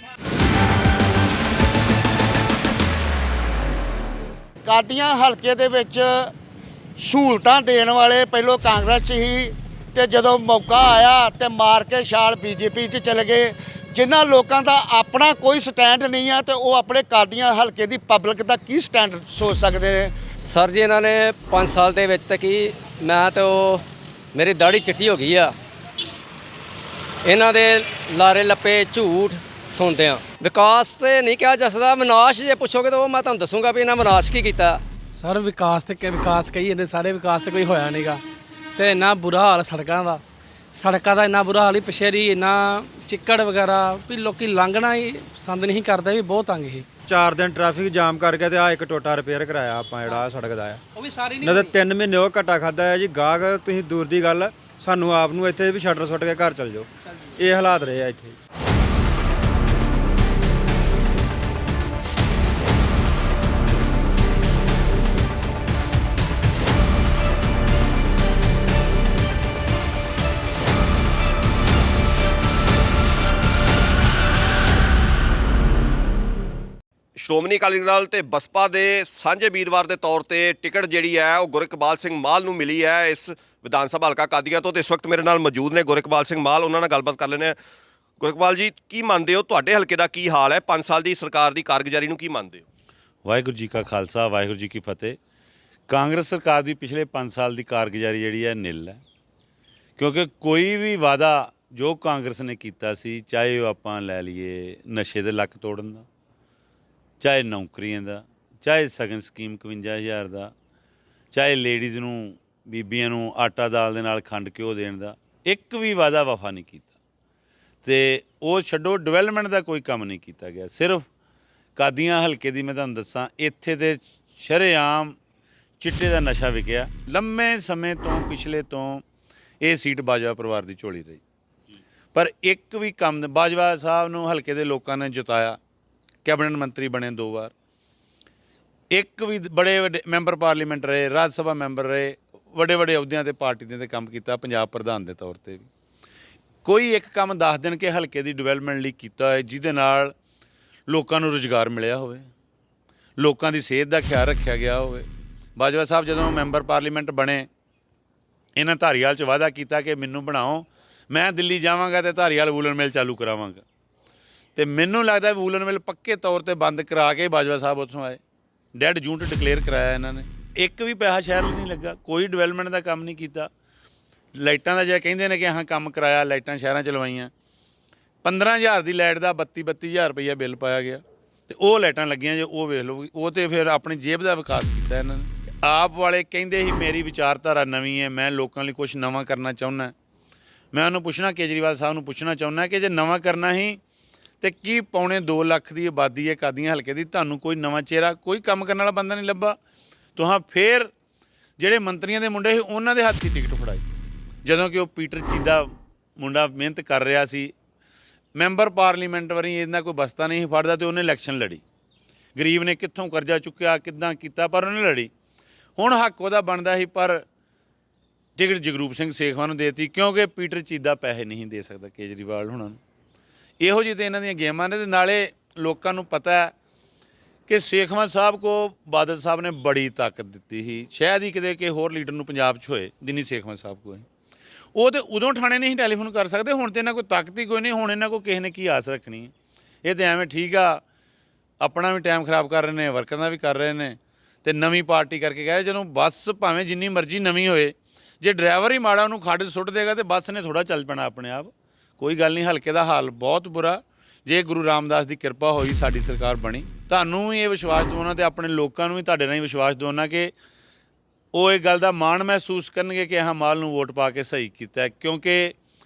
ਕਾਦੀਆਂ ਹਲਕੇ ਦੇ ਵਿੱਚ ਸਹੂਲਤਾਂ ਦੇਣ ਵਾਲੇ ਪਹਿਲੋਂ ਕਾਂਗਰਸ 'ਚ ਹੀ, ਤੇ ਜਦੋਂ ਮੌਕਾ ਆਇਆ ਤੇ ਮਾਰ ਕੇ ਛਾਲ ਬੀਜੇਪੀ 'ਚ ਚਲੇ ਗਏ। ਜਿਨ੍ਹਾਂ ਲੋਕਾਂ ਦਾ ਆਪਣਾ ਕੋਈ ਸਟੈਂਡ ਨਹੀਂ ਆ ਤੇ ਉਹ ਆਪਣੇ ਕਾਦੀਆਂ ਹਲਕੇ ਦੀ ਪਬਲਿਕ ਦਾ ਕੀ ਸਟੈਂਡ ਸੋਚ ਸਕਦੇ ਨੇ। ਸਰ ਜੀ ਇਹਨਾਂ ਨੇ 5 ਸਾਲ ਦੇ ਵਿੱਚ ਤਾਂ ਕੀ, ਮੈਂ ਤਾਂ ਉਹ ਮੇਰੀ ਦਾੜੀ ਚਿੱਟੀ ਹੋ ਗਈ ਆ। ਇਹਨਾਂ ਦੇ ਲਾਰੇ ਲੱਪੇ ਝੂਠ ਸੁਣਦੇ ਆ। ਵਿਕਾਸ ਤੇ ਨਹੀਂ ਕਿਹਾ ਜਾ ਸਕਦਾ, ਵਿਨਾਸ਼ ਜੇ ਪੁੱਛੋਗੇ ਤਾਂ ਉਹ ਮੈਂ ਤੁਹਾਨੂੰ ਦੱਸੂਗਾ ਵੀ ਇਹਨਾਂ ਵਿਨਾਸ਼ ਕੀ ਕੀਤਾ। ਸਰ ਵਿਕਾਸ ਤੇ ਵਿਕਾਸ ਕਹੀ ਜਾਂਦੇ ਸਾਰੇ, ਵਿਕਾਸ ਤੇ ਕੋਈ ਹੋਇਆ ਨਹੀਂਗਾ ਤੇ ਇੰਨਾ ਬੁਰਾ ਹਾਲ ਸੜਕਾਂ ਦਾ ਇੰਨਾ ਬੁਰਾ ਹਾਲ ਹੀ, ਪਿਛੇਰੀ ਇੰਨਾ ਚਿੱਕੜ ਵਗੈਰਾ ਵੀ ਲੋਕੀ ਲੰਘਣਾ ਹੀ ਪਸੰਦ ਨਹੀਂ ਕਰਦੇ, ਵੀ ਬਹੁਤ ਤੰਗ ਸੀ। 4 ਦਿਨ ਟ੍ਰੈਫਿਕ ਜਾਮ ਕਰਕੇ ਤੇ ਆ ਇੱਕ ਟੋਟਾ ਰਿਪੇਅਰ ਕਰਾਇਆ ਆਪਾਂ ਜਿਹੜਾ ਸੜਕ ਦਾ ਆ, ਉਹ ਵੀ ਸਾਰੀ ਨਹੀਂ ਤਾਂ 3 ਮਹੀਨੇ ਉਹ ਘੱਟਾ ਖਾਦਾ ਹੈ ਜੀ। ਗਾਹਕ ਤੁਸੀਂ ਦੂਰ ਦੀ ਗੱਲ, ਸਾਨੂੰ ਆਪ ਨੂੰ ਇੱਥੇ ਵੀ ਸ਼ਟਰ ਸੁੱਟ ਕੇ ਘਰ ਚਲ ਜਾਓ, ਇਹ ਹਾਲਾਤ ਰਹੇ ਆ ਇੱਥੇ। ਸ਼੍ਰੋਮਣੀ ਅਕਾਲੀ ਦਲ ਤੇ ਬਸਪਾ ਦੇ ਸਾਂਝੇ ਵੀਰਵਾਰ ਦੇ ਤੌਰ ਤੇ ਟਿਕਟ ਜਿਹੜੀ ਹੈ ਉਹ ਗੁਰਇਕਬਾਲ ਸਿੰਘ ਮਾਲ ਨੂੰ ਮਿਲੀ ਹੈ ਇਸ ਵਿਧਾਨ ਸਭਾ ਹਲਕਾ ਕਾਦੀਆਂ ਤੋਂ। ਤੇ ਇਸ ਵਕਤ ਮੇਰੇ ਨਾਲ ਮੌਜੂਦ ਨੇ ਗੁਰਇਕਬਾਲ ਸਿੰਘ ਮਾਲ, ਉਹਨਾਂ ਨਾਲ ਗੱਲਬਾਤ ਕਰ ਲੈਂਦੇ ਹਾਂ। ਗੁਰਇਕਬਾਲ ਜੀ, ਕੀ ਮੰਨਦੇ ਹੋ, ਤੁਹਾਡੇ ਹਲਕੇ ਦਾ ਕੀ ਹਾਲ ਹੈ? 5 ਸਾਲ ਦੀ ਸਰਕਾਰ ਦੀ ਕਾਰਗੁਜ਼ਾਰੀ ਨੂੰ ਕੀ ਮੰਨਦੇ ਹੋ? ਵਾਹਿਗੁਰੂ ਜੀ ਕਾ ਖਾਲਸਾ, ਵਾਹਿਗੁਰੂ ਜੀ ਕੀ ਫਤਿਹ। ਕਾਂਗਰਸ ਸਰਕਾਰ ਦੀ ਪਿਛਲੇ 5 ਸਾਲ ਦੀ ਕਾਰਗੁਜ਼ਾਰੀ ਜਿਹੜੀ ਹੈ ਨਿੱਲ ਹੈ, ਕਿਉਂਕਿ ਕੋਈ ਵੀ ਵਾਅਦਾ ਜੋ ਕਾਂਗਰਸ ਨੇ ਕੀਤਾ ਸੀ, ਚਾਹੇ ਉਹ ਆਪਾਂ ਲੈ ਲਈਏ ਨਸ਼ੇ ਦੇ ਲੱਕ ਤੋੜਨ ਦਾ, ਚਾਹੇ ਨੌਕਰੀਆਂ ਦਾ, ਚਾਹੇ ਸਗਨ ਸਕੀਮ 51,000 ਦਾ, ਚਾਹੇ ਲੇਡੀਜ਼ ਨੂੰ, ਬੀਬੀਆਂ ਨੂੰ ਆਟਾ ਦਾਲ ਦੇ ਨਾਲ ਖੰਡ ਘਿਓ ਦੇਣ ਦਾ, ਇੱਕ ਵੀ ਵਾਅਦਾ ਵਫਾ ਨਹੀਂ ਕੀਤਾ। ਤੇ ਉਹ ਛੱਡੋ, ਡਿਵੈਲਪਮੈਂਟ ਦਾ ਕੋਈ ਕੰਮ ਨਹੀਂ ਕੀਤਾ ਗਿਆ। ਸਿਰਫ ਕਾਦੀਆਂ ਹਲਕੇ ਦੀ ਮੈਂ ਤੁਹਾਨੂੰ ਦੱਸਾਂ, ਇੱਥੇ ਤੇ ਸ਼ਰੇਆਮ ਚਿੱਟੇ ਦਾ ਨਸ਼ਾ ਵਿਕਿਆ। ਲੰਮੇ ਸਮੇਂ ਤੋਂ, ਪਿਛਲੇ ਤੋਂ ਇਹ ਸੀਟ ਬਾਜਵਾ ਪਰਿਵਾਰ ਦੀ ਝੋਲੀ ਰਹੀ, ਪਰ ਇੱਕ ਵੀ ਕੰਮ ਬਾਜਵਾ ਸਾਹਿਬ ਨੂੰ ਹਲਕੇ ਦੇ ਲੋਕਾਂ ਨੇ ਜਿਤਾਇਆ, ਕੈਬਨਿਟ ਮੰਤਰੀ ਬਣੇ 2 ਵਾਰ, ਇੱਕ ਵੀ ਬੜੇ ਵੱਡੇ ਮੈਂਬਰ ਪਾਰਲੀਮੈਂਟ ਰਹੇ, ਰਾਜ ਸਭਾ ਮੈਂਬਰ ਰਹੇ, ਵੱਡੇ ਵੱਡੇ ਅਹੁਦਿਆਂ ਤੇ ਪਾਰਟੀ ਦੇ ਤੇ ਕੰਮ ਕੀਤਾ, ਪੰਜਾਬ ਪ੍ਰਧਾਨ ਦੇ ਤੌਰ ਤੇ ਵੀ ਕੋਈ ਇੱਕ ਕੰਮ ਦੱਸ ਦੇਣ ਕਿ ਹਲਕੇ ਦੀ ਡਿਵੈਲਪਮੈਂਟ ਲਈ ਕੀਤਾ ਹੈ, ਜਿਹਦੇ ਨਾਲ ਲੋਕਾਂ ਨੂੰ ਰੁਜ਼ਗਾਰ ਮਿਲਿਆ ਹੋਵੇ, ਲੋਕਾਂ ਦੀ ਸਿਹਤ ਦਾ ਖਿਆਲ ਰੱਖਿਆ ਗਿਆ ਹੋਵੇ। ਬਾਜਵਾ ਸਾਹਿਬ ਜਦੋਂ ਮੈਂਬਰ ਪਾਰਲੀਮੈਂਟ ਬਣੇ, ਇਹਨਾਂ ਧਾਰੀਵਾਲ 'ਚ ਵਾਅਦਾ ਕੀਤਾ ਕਿ ਮੈਨੂੰ ਬਣਾਓ, ਮੈਂ ਦਿੱਲੀ ਜਾਵਾਂਗਾ ਤੇ ਧਾਰੀਵਾਲ ਵੂਲਨ ਮਿਲ ਚਾਲੂ ਕਰਾਵਾਂਗਾ। ਤੇ ਮੈਨੂੰ ਲੱਗਦਾ ਵੂਲਨ ਮਿਲ ਪੱਕੇ ਤੌਰ ਤੇ ਬੰਦ ਕਰਾ ਕੇ ਬਾਜਵਾ ਸਾਹਿਬ ਉੱਥੋਂ ਆਏ, ਡੈਡ ਜੂਨਟ ਡਿਕਲੇਅਰ ਕਰਾਇਆ ਇਹਨਾਂ ਨੇ। ਇੱਕ ਵੀ ਪੈਸਾ ਸ਼ਹਿਰ ਲਈ ਨਹੀਂ ਲੱਗਾ, ਕੋਈ ਡਿਵੈਲਪਮੈਂਟ ਦਾ ਕੰਮ ਨਹੀਂ ਕੀਤਾ। ਲਾਈਟਾਂ ਦਾ ਜੇ ਕਹਿੰਦੇ ਨੇ ਕਿ ਹਾਂ ਕੰਮ ਕਰਾਇਆ, ਲਾਈਟਾਂ ਸ਼ਹਿਰਾਂ 'ਚ ਲਵਾਈਆਂ, 15,000 ਦੀ ਲਾਈਟ ਦਾ 32,000 ਰੁਪਈਆ ਬਿੱਲ ਪਾਇਆ ਗਿਆ, ਤੇ ਉਹ ਲਾਈਟਾਂ ਲੱਗੀਆਂ ਜੇ ਉਹ ਵੇਖ ਲਓ। ਉਹ ਤੇ ਫਿਰ ਆਪਣੀ ਜੇਬ ਦਾ ਵਿਕਾਸ ਕੀਤਾ ਇਹਨਾਂ ਨੇ। ਆਪ ਵਾਲੇ ਕਹਿੰਦੇ ਸੀ ਮੇਰੀ ਵਿਚਾਰਧਾਰਾ ਨਵੀਂ ਹੈ, ਮੈਂ ਲੋਕਾਂ ਲਈ ਕੁਝ ਨਵਾਂ ਕਰਨਾ ਚਾਹੁੰਦਾ। ਮੈਂ ਉਹਨੂੰ ਪੁੱਛਣਾ, ਕੇਜਰੀਵਾਲ ਸਾਹਿਬ ਨੂੰ ਪੁੱਛਣਾ ਚਾਹੁੰਦਾ ਕਿ ਜੇ ਨਵਾਂ ਕਰਨਾ ਹੀ ਤੇ ਕੀ 2.25 ਲੱਖ ਦੀ ਆਬਾਦੀ ਹੈ ਕਾਦੀਆਂ ਹਲਕੇ ਦੀ, ਤੁਹਾਨੂੰ ਕੋਈ ਨਵਾਂ ਚਿਹਰਾ, ਕੋਈ ਕੰਮ ਕਰਨ ਵਾਲਾ ਬੰਦਾ ਨਹੀਂ ਲੱਭਾ। ਤੁਹਾਂ ਫਿਰ ਜਿਹੜੇ ਮੰਤਰੀਆਂ ਦੇ ਮੁੰਡੇ ਸੀ ਉਹਨਾਂ ਦੇ ਹੱਥ 'ਚ ਟਿਕਟ ਫੜਾਈ, ਜਦੋਂ ਕਿ ਉਹ ਪੀਟਰ ਚੀਦਾ ਮੁੰਡਾ ਮਿਹਨਤ ਕਰ ਰਿਹਾ ਸੀ, ਮੈਂਬਰ ਪਾਰਲੀਮੈਂਟ ਵਾਰੀ ਇਹਨਾਂ ਕੋਈ ਬਸਤਾ ਨਹੀਂ ਫੜਦਾ, ਤੇ ਉਹਨੇ ਇਲੈਕਸ਼ਨ ਲੜੀ। ਗਰੀਬ ਨੇ ਕਿੱਥੋਂ ਕਰਜ਼ਾ ਚੁੱਕਿਆ, ਕਿੱਦਾਂ ਕੀਤਾ, ਪਰ ਉਹਨੇ ਲੜੀ। ਹੁਣ ਹੱਕ ਉਹਦਾ ਬਣਦਾ ਸੀ, ਪਰ ਟਿਕਟ ਜਗਰੂਪ ਸਿੰਘ ਸੇਖਵਾਂ ਨੂੰ ਦੇਤੀ, ਕਿਉਂਕਿ ਪੀਟਰ ਚੀਦਾ ਪੈਸੇ ਨਹੀਂ ਦੇ ਸਕਦਾ ਕੇਜਰੀਵਾਲ ਹੁਣਾਂ ਨੂੰ। ਇਹੋ ਜਿਹੀ ਤਾਂ ਇਹਨਾਂ ਦੀਆਂ ਗੇਮਾਂ ਨੇ। ਤੇ ਨਾਲੇ ਲੋਕਾਂ ਨੂੰ ਪਤਾ ਹੈ ਕਿ ਸੇਖਵਾਂ ਸਾਹਿਬ ਕੋ ਬਾਦਲ ਸਾਹਿਬ ਨੇ ਬੜੀ ਤਾਕਤ ਦਿੱਤੀ ਸੀ, ਸ਼ਾਇਦ ਹੀ ਕਿਤੇ ਕਿ ਹੋਰ ਲੀਡਰ ਨੂੰ ਪੰਜਾਬ 'ਚ ਹੋਏ ਜਿੰਨੀ ਸੇਖਵਾਂ ਸਾਹਿਬ ਕੋ ਹੈ। ਉਹ ਤਾਂ ਉਦੋਂ ਥਾਣੇ ਨਹੀਂ ਟੈਲੀਫੋਨ ਕਰ ਸਕਦੇ, ਹੁਣ ਤਾਂ ਇਹਨਾਂ ਕੋਈ ਤਾਕਤ ਹੀ ਕੋਈ ਨਹੀਂ। ਹੁਣ ਇਹਨਾਂ ਕੋਲ ਕਿਸੇ ਨੇ ਕੀ ਆਸ ਰੱਖਣੀ ਹੈ? ਇਹ ਤਾਂ ਐਵੇਂ ਠੀਕ ਆ, ਆਪਣਾ ਵੀ ਟਾਈਮ ਖਰਾਬ ਕਰ ਰਹੇ ਨੇ, ਵਰਕਰਾਂ ਦਾ ਵੀ ਕਰ ਰਹੇ ਨੇ, ਤੇ ਨਵੀਂ ਪਾਰਟੀ ਕਰਕੇ ਕਹਿ ਰਹੇ ਜਦੋਂ ਬੱਸ ਭਾਵੇਂ ਜਿੰਨੀ ਮਰਜ਼ੀ ਨਵੀਂ ਹੋਏ, ਜੇ ਡਰਾਈਵਰ ਹੀ ਮਾੜਾ ਉਹਨੂੰ ਖੱਡ ਸੁੱਟ ਦੇਗਾ ਤੇ ਬੱਸ ਨੇ ਥੋੜ੍ਹਾ ਚੱਲ ਪੈਣਾ ਆਪਣੇ ਆਪ। ਕੋਈ ਗੱਲ ਨਹੀਂ, ਹਲਕੇ ਦਾ ਹਾਲ ਬਹੁਤ ਬੁਰਾ। ਜੇ ਗੁਰੂ ਰਾਮਦਾਸ ਦੀ ਕਿਰਪਾ ਹੋਈ, ਸਾਡੀ ਸਰਕਾਰ ਬਣੀ, ਤੁਹਾਨੂੰ ਵੀ ਇਹ ਵਿਸ਼ਵਾਸ ਦਿਵਾਉਣਾ ਤੇ ਆਪਣੇ ਲੋਕਾਂ ਨੂੰ ਵੀ ਤੁਹਾਡੇ ਨਾਲ ਹੀ ਵਿਸ਼ਵਾਸ ਦਿਵਾਉਣਾ ਕਿ ਉਹ ਇਹ ਗੱਲ ਦਾ ਮਾਣ ਮਹਿਸੂਸ ਕਰਨਗੇ ਕਿ ਹਾਂ ਮਾਲ ਨੂੰ ਵੋਟ ਪਾ ਕੇ ਸਹੀ ਕੀਤਾ। ਕਿਉਂਕਿ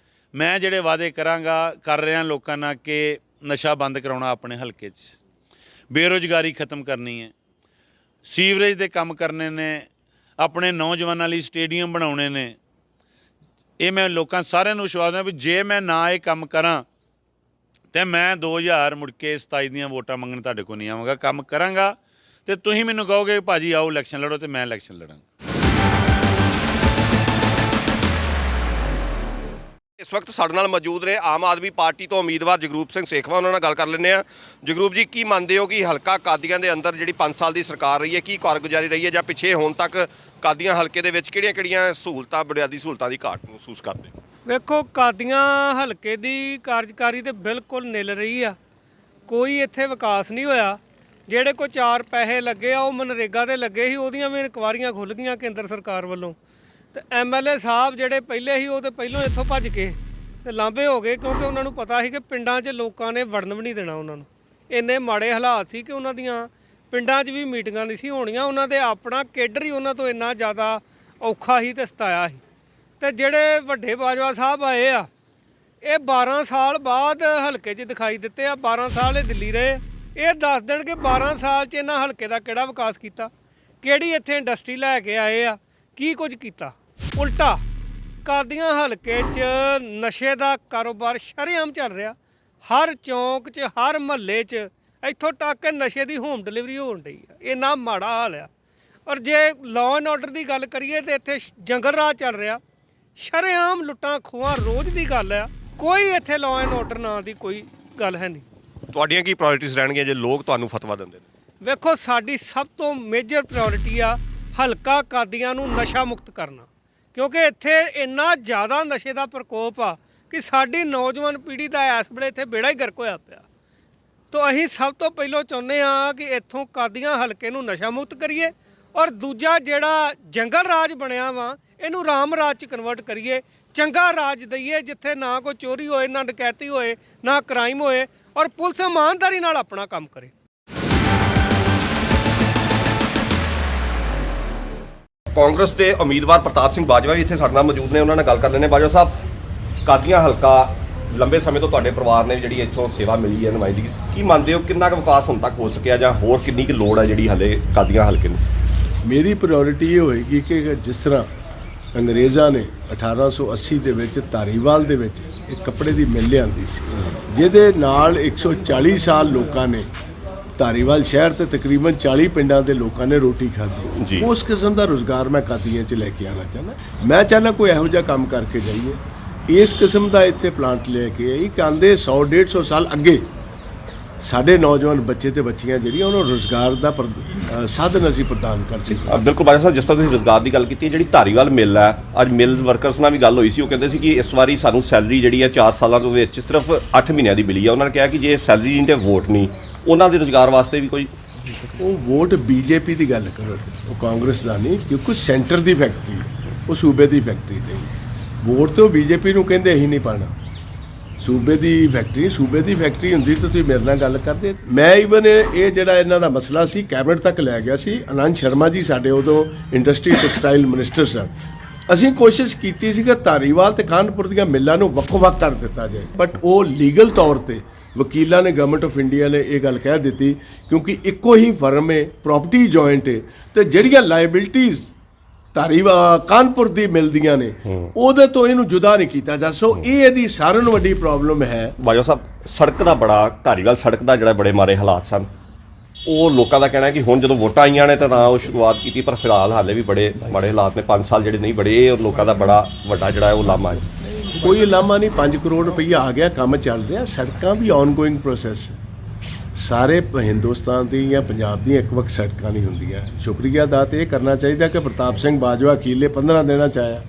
ਮੈਂ ਜਿਹੜੇ ਵਾਅਦੇ ਕਰ ਰਿਹਾ ਲੋਕਾਂ ਨਾਲ ਕਿ ਨਸ਼ਾ ਬੰਦ ਕਰਾਉਣਾ ਆਪਣੇ ਹਲਕੇ 'ਚ, ਬੇਰੁਜ਼ਗਾਰੀ ਖਤਮ ਕਰਨੀ ਹੈ, ਸੀਵਰੇਜ ਦੇ ਕੰਮ ਕਰਨੇ ਨੇ, ਆਪਣੇ ਨੌਜਵਾਨਾਂ ਲਈ ਸਟੇਡੀਅਮ ਬਣਾਉਣੇ ਨੇ। ਇਹ ਮੈਂ ਲੋਕਾਂ ਸਾਰਿਆਂ ਨੂੰ ਵਿਸ਼ਵਾਸ ਦਿੰਦਾ ਵੀ ਜੇ ਮੈਂ ਨਾ ਇਹ ਕੰਮ ਕਰਾਂ ਤੇ ਮੈਂ 2000 ਮੁੜ ਕੇ 27 ਦੀਆਂ ਵੋਟਾਂ ਮੰਗਣ ਤੁਹਾਡੇ ਕੋਲ ਨਹੀਂ ਆਵਾਂਗਾ। ਕੰਮ ਕਰਾਂਗਾ ਤੇ ਤੁਸੀਂ ਮੈਨੂੰ ਕਹੋਗੇ ਭਾਜੀ ਆਓ ਇਲੈਕਸ਼ਨ ਲੜੋ, ਤੇ ਮੈਂ ਇਲੈਕਸ਼ਨ ਲੜਾਂਗਾ। ਇਸ ਵਕਤ ਸਾਡੇ ਨਾਲ ਮੌਜੂਦ ਨੇ ਆਮ ਆਦਮੀ ਪਾਰਟੀ ਤੋਂ ਉਮੀਦਵਾਰ ਜਗਰੂਪ ਸਿੰਘ ਸੇਖਵਾ, ਉਹਨਾਂ ਨਾਲ ਗੱਲ ਕਰ ਲੈਂਦੇ ਆ। ਜਗਰੂਪ ਜੀ, ਕੀ ਮੰਨਦੇ ਹੋ ਕਿ ਹਲਕਾ ਕਾਦੀਆਂ ਦੇ ਅੰਦਰ ਜਿਹੜੀ 5 ਸਾਲ ਦੀ ਸਰਕਾਰ ਰਹੀ ਹੈ, ਕੀ ਕਾਰਗੁਜ਼ਾਰੀ ਰਹੀ ਹੈ, ਜਾਂ ਪਿੱਛੇ ਹੁਣ ਤੱਕ ਕਾਦੀਆਂ ਹਲਕੇ ਦੇ ਵਿੱਚ ਕਿਹੜੀਆਂ-ਕਿਹੜੀਆਂ ਸਹੂਲਤਾਂ, ਬੁਨਿਆਦੀ ਸਹੂਲਤਾਂ ਦੀ ਘਾਟ ਮਹਿਸੂਸ ਕਰਦੇ? ਵੇਖੋ, ਕਾਦੀਆਂ ਹਲਕੇ ਦੀ ਕਾਰਜਕਾਰੀ ਤੇ ਬਿਲਕੁਲ ਨਿਲ ਰਹੀ ਆ। ਕੋਈ ਇੱਥੇ ਵਿਕਾਸ ਨਹੀਂ ਹੋਇਆ। ਜਿਹੜੇ ਕੋ 4 ਪੈਸੇ ਲੱਗੇ ਆ ਉਹ ਮਨਰੇਗਾ ਤੇ ਲੱਗੇ ਸੀ, ਉਹਦੀਆਂ ਵੀ ਇਨਕੁਆਰੀਆਂ ਖੁੱਲ੍ਹ ਗਈਆਂ ਕੇਂਦਰ ਸਰਕਾਰ ਵੱਲੋਂ। ਤੇ ਐਮਐਲਏ ਸਾਹਿਬ ਜਿਹੜੇ ਪਹਿਲੇ ਸੀ ਉਹ ਤੇ ਪਹਿਲਾਂ ਇੱਥੋਂ ਭੱਜ ਕੇ ਤੇ ਲਾਂਭੇ ਹੋ ਗਏ, ਕਿਉਂਕਿ ਉਹਨਾਂ ਨੂੰ ਪਤਾ ਸੀ ਕਿ ਪਿੰਡਾਂ 'ਚ ਲੋਕਾਂ ਨੇ ਵੜਨ ਵੀ ਨਹੀਂ ਦੇਣਾ ਉਹਨਾਂ ਨੂੰ। ਇੰਨੇ ਮਾੜੇ ਹਾਲਾਤ ਸੀ ਕਿ ਉਹਨਾਂ ਦੀਆਂ ਪਿੰਡਾਂ 'ਚ ਵੀ ਮੀਟਿੰਗਾਂ ਨਹੀਂ ਸੀ ਹੋਣੀਆਂ। ਉਹਨਾਂ ਦੇ ਆਪਣਾ ਕੇਡਰ ਹੀ ਉਹਨਾਂ ਤੋਂ ਇੰਨਾ ਜ਼ਿਆਦਾ ਔਖਾ ਸੀ ਤੇ ਸਤਾਇਆ ਸੀ। ਤੇ ਜਿਹੜੇ ਵੱਡੇ ਬਾਜਵਾ ਸਾਹਿਬ ਆਏ ਆ, ਇਹ 12 ਸਾਲ ਬਾਅਦ ਹਲਕੇ 'ਚ ਦਿਖਾਈ ਦਿੱਤੇ ਆ। 12 ਸਾਲ ਇਹ ਦਿੱਲੀ ਰਹੇ। ਇਹ ਦੱਸ ਦੇਣ ਕਿ 12 ਸਾਲ 'ਚ ਇਹਨਾਂ ਹਲਕੇ ਦਾ ਕਿਹੜਾ ਵਿਕਾਸ ਕੀਤਾ, ਕਿਹੜੀ ਇੱਥੇ ਇੰਡਸਟਰੀ ਲੈ ਕੇ ਆਏ ਆ, ਕੀ ਕੁਝ ਕੀਤਾ। ਉਲਟਾ ਕਾਦੀਆਂ ਹਲਕੇ 'ਚ ਨਸ਼ੇ ਦਾ ਕਾਰੋਬਾਰ ਸ਼ਰੇਆਮ ਚੱਲ ਰਿਹਾ। ਹਰ ਚੌਂਕ 'ਚ, ਹਰ ਮਹੱਲੇ 'ਚ, ਇੱਥੋਂ ਤੱਕ ਕਿ ਨਸ਼ੇ ਦੀ ਹੋਮ ਡਿਲੀਵਰੀ ਹੋਣ ਡਈ ਆ। ਇੰਨਾ ਮਾੜਾ ਹਾਲ ਆ। ਔਰ ਜੇ ਲਾਅ ਐਂਡ ਆਰਡਰ ਦੀ ਗੱਲ ਕਰੀਏ ਤਾਂ ਇੱਥੇ ਜੰਗਲ ਰਾਜ ਚੱਲ ਰਿਹਾ। ਸ਼ਰੇਆਮ ਲੁੱਟਾਂ ਖੋਹਾਂ ਰੋਜ਼ ਦੀ ਗੱਲ ਆ। ਕੋਈ ਇੱਥੇ ਲਾਅ ਐਂਡ ਆਰਡਰ ਨਾਂ ਦੀ ਕੋਈ ਗੱਲ ਹੈ ਨਹੀਂ। ਤੁਹਾਡੀਆਂ ਕੀ ਪ੍ਰਾਇੋਰਟੀਜ਼ ਰਹਿਣਗੀਆਂ ਜੇ ਲੋਕ ਤੁਹਾਨੂੰ ਫਤਵਾ ਦਿੰਦੇ ਨੇ? ਵੇਖੋ, ਸਾਡੀ ਸਭ ਤੋਂ ਮੇਜਰ ਪ੍ਰਾਇੋਰਟੀ ਆ ਹਲਕਾ ਕਾਦੀਆਂ ਨੂੰ ਨਸ਼ਾ ਮੁਕਤ ਕਰਨਾ, ਕਿਉਂਕਿ ਇੱਥੇ ਇੰਨਾ ਜ਼ਿਆਦਾ ਨਸ਼ੇ ਦਾ ਪ੍ਰਕੋਪ ਆ ਕਿ ਸਾਡੀ ਨੌਜਵਾਨ ਪੀੜ੍ਹੀ ਦਾ ਇਸ ਵੇਲੇ ਇੱਥੇ ਬੇੜਾ ਹੀ ਗਰਕ ਹੋਇਆ ਪਿਆ। ਤਾਂ ਅਸੀਂ ਸਭ ਤੋਂ ਪਹਿਲਾਂ ਚਾਹੁੰਦੇ ਹਾਂ ਕਿ ਇੱਥੋਂ ਕਾਦੀਆਂ ਹਲਕੇ ਨੂੰ ਨਸ਼ਾ ਮੁਕਤ ਕਰੀਏ, ਔਰ ਦੂਜਾ ਜਿਹੜਾ ਜੰਗਲ ਰਾਜ ਬਣਿਆ ਵਾ ਇਹਨੂੰ ਰਾਮ ਰਾਜ 'ਚ ਕਨਵਰਟ ਕਰੀਏ। ਚੰਗਾ ਰਾਜ ਦਈਏ ਜਿੱਥੇ ਨਾ ਕੋਈ ਚੋਰੀ ਹੋਏ, ਨਾ ਡਕੈਤੀ ਹੋਏ, ਨਾ ਕ੍ਰਾਈਮ ਹੋਏ, ਔਰ ਪੁਲਿਸ ਇਮਾਨਦਾਰੀ ਨਾਲ ਆਪਣਾ ਕੰਮ ਕਰੇ। ਕਾਂਗਰਸ ਦੇ ਉਮੀਦਵਾਰ ਪ੍ਰਤਾਪ ਸਿੰਘ ਬਾਜਵਾ ਵੀ ਇੱਥੇ ਸਾਡੇ ਨਾਲ ਮੌਜੂਦ ਨੇ, ਉਹਨਾਂ ਨਾਲ ਗੱਲ ਕਰ ਲੈਂਦੇ। ਬਾਜਵਾ ਸਾਹਿਬ, ਕਾਦੀਆਂ ਹਲਕਾ ਲੰਬੇ ਸਮੇਂ ਤੋਂ ਤੁਹਾਡੇ ਪਰਿਵਾਰ ਨੇ ਜਿਹੜੀ ਇੱਥੋਂ ਸੇਵਾ ਮਿਲੀ ਹੈ, ਨੁਮਾਇੰਦਗੀ, ਕੀ ਮੰਨਦੇ ਹੋ ਕਿੰਨਾ ਕੁ ਵਿਕਾਸ ਹੁਣ ਤੱਕ ਹੋ ਸਕਿਆ, ਜਾਂ ਹੋਰ ਕਿੰਨੀ ਕੁ ਲੋੜ ਹੈ ਜਿਹੜੀ ਹਾਲੇ ਕਾਦੀਆਂ ਹਲਕੇ ਨੂੰ? ਮੇਰੀ ਪ੍ਰਾਇੋਰਟੀ ਇਹ ਹੋਏਗੀ ਕਿ ਜਿਸ ਤਰ੍ਹਾਂ ਅੰਗਰੇਜ਼ਾਂ ਨੇ 1880 ਦੇ ਵਿੱਚ ਧਾਰੀਵਾਲ ਦੇ ਵਿੱਚ ਇੱਕ ਕੱਪੜੇ ਦੀ ਮਿੱਲ ਲਿਆਂਦੀ ਸੀ, ਜਿਹਦੇ ਨਾਲ 140 ਸਾਲ ਲੋਕਾਂ ਨੇ ਧਾਰੀਵਾਲ ਸ਼ਹਿਰ ਤੇ ਤਕਰੀਬਨ 40 ਪਿੰਡਾਂ ਦੇ ਲੋਕਾਂ ਨੇ ਰੋਟੀ ਖਾਧੀ। ਉਸ ਕਿਸਮ ਦਾ ਰੁਜ਼ਗਾਰ ਮੈਂ ਕਾਦੀਆਂ 'ਚ ਲੈ ਕੇ ਆਉਣਾ ਚਾਹੁੰਦਾ। ਮੈਂ ਚਾਹੁੰਦਾ ਕੋਈ ਇਹੋ ਜਿਹਾ ਕੰਮ ਕਰਕੇ ਜਾਈਏ। ਇਸ ਕਿਸਮ ਦਾ ਇੱਥੇ ਪਲਾਂਟ ਲੈ ਕੇ ਆਈ ਕਿ ਆਉਂਦੇ 100-150 ਸਾਲ ਅੱਗੇ ਸਾਡੇ ਨੌਜਵਾਨ ਬੱਚੇ ਤੇ ਬੱਚੀਆਂ ਜਿਹੜੀਆਂ ਉਹਨਾਂ ਨੂੰ ਰੁਜ਼ਗਾਰ ਦਾ ਸਾਧਨ ਅਸੀਂ ਪ੍ਰਦਾਨ ਕਰ ਸਕੀਏ। ਬਿਲਕੁਲ ਬਾਜਵਾ ਸਾਹਿਬ, ਜਿਸ ਤਰ੍ਹਾਂ ਤੁਸੀਂ ਰੁਜ਼ਗਾਰ ਦੀ ਗੱਲ ਕੀਤੀ, ਜਿਹੜੀ ਧਾਰੀਵਾਲ ਮਿੱਲ ਹੈ, ਅੱਜ ਮਿੱਲ ਵਰਕਰਸ ਨਾਲ ਵੀ ਗੱਲ ਹੋਈ ਸੀ। ਉਹ ਕਹਿੰਦੇ ਸੀ ਕਿ ਇਸ ਵਾਰੀ ਸਾਨੂੰ ਸੈਲਰੀ ਜਿਹੜੀ ਹੈ 4 ਸਾਲਾਂ ਦੇ ਵਿੱਚ ਸਿਰਫ 8 ਮਹੀਨਿਆਂ ਦੀ ਮਿਲੀ ਹੈ। ਉਹਨਾਂ ਨੇ ਕਿਹਾ ਕਿ ਜੇ ਸੈਲਰੀ ਨਹੀਂ ਤੇ ਵੋਟ ਨਹੀਂ, ਉਹਨਾਂ ਦੇ ਰੁਜ਼ਗਾਰ ਵਾਸਤੇ ਵੀ ਕੋਈ। ਉਹ ਵੋਟ ਬੀਜੇਪੀ ਦੀ ਗੱਲ ਕਰੋ, ਉਹ ਕਾਂਗਰਸ ਦਾ ਨਹੀਂ, ਕਿਉਂਕਿ ਸੈਂਟਰ ਦੀ ਫੈਕਟਰੀ, ਉਹ ਸੂਬੇ ਦੀ ਫੈਕਟਰੀ ਨਹੀਂ। ਵੋਟ ਤਾਂ ਬੀਜੇਪੀ ਨੂੰ ਕਹਿੰਦੇ ਹੀ ਨਹੀਂ ਪਾਣਾ। ਸੂਬੇ ਦੀ ਫੈਕਟਰੀ ਹੁੰਦੀ ਤਾਂ ਤੁਸੀਂ ਮੇਰੇ ਨਾਲ ਗੱਲ ਕਰਦੇ। ਮੈਂ ਈਵਨ ਇਹ ਜਿਹੜਾ ਇਹਨਾਂ ਦਾ ਮਸਲਾ ਸੀ ਕੈਬਨਿਟ ਤੱਕ ਲੈ ਗਿਆ ਸੀ। ਆਨੰਦ ਸ਼ਰਮਾ ਜੀ ਸਾਡੇ ਉਦੋਂ ਇੰਡਸਟਰੀ ਟੈਕਸਟਾਈਲ ਮਿਨਿਸਟਰ ਸਨ। ਅਸੀਂ ਕੋਸ਼ਿਸ਼ ਕੀਤੀ ਸੀ ਕਿ ਧਾਰੀਵਾਲ ਤੇ ਕਾਨਪੁਰ ਦੀਆਂ ਮਿੱਲਾਂ ਨੂੰ ਵੱਖੋ-ਵੱਖ ਕਰ ਦਿੱਤਾ ਜਾਏ, ਬਟ ਉਹ ਲੀਗਲ ਤੌਰ ਤੇ ਵਕੀਲਾਂ ਨੇ, ਗਵਰਨਮੈਂਟ ਆਫ ਇੰਡੀਆ ਨੇ ਇਹ ਗੱਲ ਕਹਿ ਦਿੱਤੀ ਕਿਉਂਕਿ ਇੱਕੋ ਹੀ ਫਰਮ ਹੈ, ਪ੍ਰਾਪਰਟੀ ਜੁਆਇੰਟ ਹੈ, ਤੇ ਜਿਹੜੀਆਂ ਲਾਇਬਿਲਟੀਜ਼ ਧਾਰੀਵਾਲ ਕਾਨਪੁਰ ਦੀ ਮਿਲਦੀਆਂ ਨੇ ਉਹਦੇ ਤੋਂ ਇਹਨੂੰ ਜੁਦਾ ਨਹੀਂ ਕੀਤਾ ਜਾ। ਸੋ ਇਹ ਇਹਦੀ ਸਾਰਿਆਂ ਨੂੰ ਵੱਡੀ ਪ੍ਰੋਬਲਮ ਹੈ। ਬਾਜਵਾ ਸਾਹਿਬ, ਸੜਕ ਦਾ ਬੜਾ, ਧਾਰੀਵਾਲ ਸੜਕ ਦਾ ਜਿਹੜਾ ਬੜੇ ਮਾਰੇ ਹਾਲਾਤ ਸਨ, ਉਹ ਲੋਕਾਂ ਦਾ ਕਹਿਣਾ ਕਿ ਹੁਣ ਜਦੋਂ ਵੋਟਾਂ ਆਈਆਂ ਨੇ ਤਾਂ ਉਹ ਸ਼ੁਰੂਆਤ ਕੀਤੀ, ਪਰ ਫਿਲਹਾਲ ਹਾਲੇ ਵੀ ਬੜੇ ਮਾੜੇ ਹਾਲਾਤ ਨੇ। 5 ਸਾਲ ਜਿਹੜੇ ਨਹੀਂ ਬੜੇ, ਇਹ ਲੋਕਾਂ ਦਾ ਬੜਾ ਵੱਡਾ ਜਿਹੜਾ ਹੈ ਉਹ ਲਾਮਾ ਹੈ। ਕੋਈ ਲਾਮਾ ਨਹੀਂ, 5 ਕਰੋੜ ਰੁਪਈਆ ਆ ਗਿਆ, ਕੰਮ ਚੱਲ ਰਿਹਾ। ਸੜਕਾਂ ਵੀ ਆਨਗੋਇੰਗ ਪ੍ਰੋਸੈਸ। ਸਾਰੇ ਹਿੰਦੁਸਤਾਨ ਦੀ ਜਾਂ ਪੰਜਾਬ ਦੀਆਂ ਇੱਕ ਵਕਤ ਸੜਕਾਂ ਨਹੀਂ ਹੁੰਦੀਆਂ। ਸ਼ੁਕਰੀਆ ਅਦਾ ਤਾਂ ਇਹ ਕਰਨਾ ਚਾਹੀਦਾ ਕਿ ਪ੍ਰਤਾਪ ਸਿੰਘ ਬਾਜਵਾ ਅਖੀਰਲੇ 15 ਦਿਨਾਂ 'ਚ ਆਇਆ।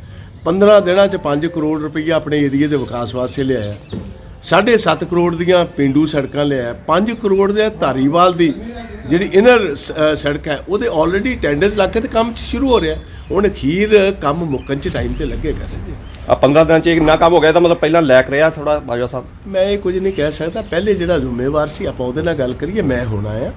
15 ਦਿਨਾਂ 'ਚ 5 ਕਰੋੜ ਰੁਪਈਆ ਆਪਣੇ ਏਰੀਏ ਦੇ ਵਿਕਾਸ ਵਾਸਤੇ ਲਿਆਇਆ। 7.5 ਕਰੋੜ ਦੀਆਂ ਪਿੰਡੂ ਸੜਕਾਂ ਲਿਆਇਆ। 5 ਕਰੋੜ ਦੇ ਧਾਰੀਵਾਲ ਦੀ ਜਿਹੜੀ ਇਨਰ ਸੜਕ ਹੈ ਉਹਦੇ ਆਲਰੇਡੀ ਟੈਂਡਰਸ ਲੱਗ ਕੇ ਤੇ ਕੰਮ ਸ਼ੁਰੂ ਹੋ ਰਿਹਾ। ਹੁਣ ਅਖੀਰ ਕੰਮ ਮੁੱਕਣ 'ਚ ਟਾਈਮ ਤੇ ਲੱਗੇਗਾ। 15 ਦਿਨਾਂ 'ਚ ਇੰਨਾ ਕੰਮ ਹੋ ਗਿਆ ਤਾਂ ਮਤਲਬ ਪਹਿਲਾਂ ਲੈਕ ਰਿਹਾ ਥੋੜਾ ਬਾਜਵਾ ਸਾਹਿਬ? ਮੈਂ ਇਹ ਕੁਝ ਨਹੀਂ ਕਹਿ ਸਕਦਾ। ਪਹਿਲੇ ਜਿਹੜਾ ਜ਼ਿੰਮੇਵਾਰ ਸੀ ਆਪਾਂ ਉਹਦੇ ਨਾਲ ਗੱਲ ਕਰੀਏ। ਮੈਂ ਹੁਣ ਆਇਆ।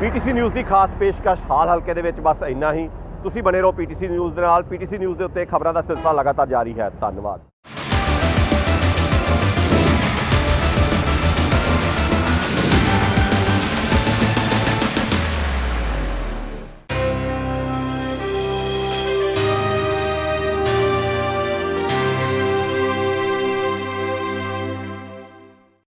ਪੀਟੀਸੀ ਨਿਊਜ਼ ਦੀ ਖਾਸ ਪੇਸ਼ਕਸ਼ ਹਾਲ ਹਲਕੇ ਦੇ ਵਿੱਚ ਬਸ ਇੰਨਾ ਹੀ। ਤੁਸੀਂ ਬਣੇ ਰਹੋ ਪੀਟੀਸੀ ਨਿਊਜ਼ ਦੇ ਨਾਲ। ਪੀਟੀਸੀ ਨਿਊਜ਼ ਦੇ ਉੱਤੇ ਖਬਰਾਂ ਦਾ ਸਿਲਸਿਲਾ ਲਗਾਤਾਰ ਜਾਰੀ ਹੈ। ਧੰਨਵਾਦ।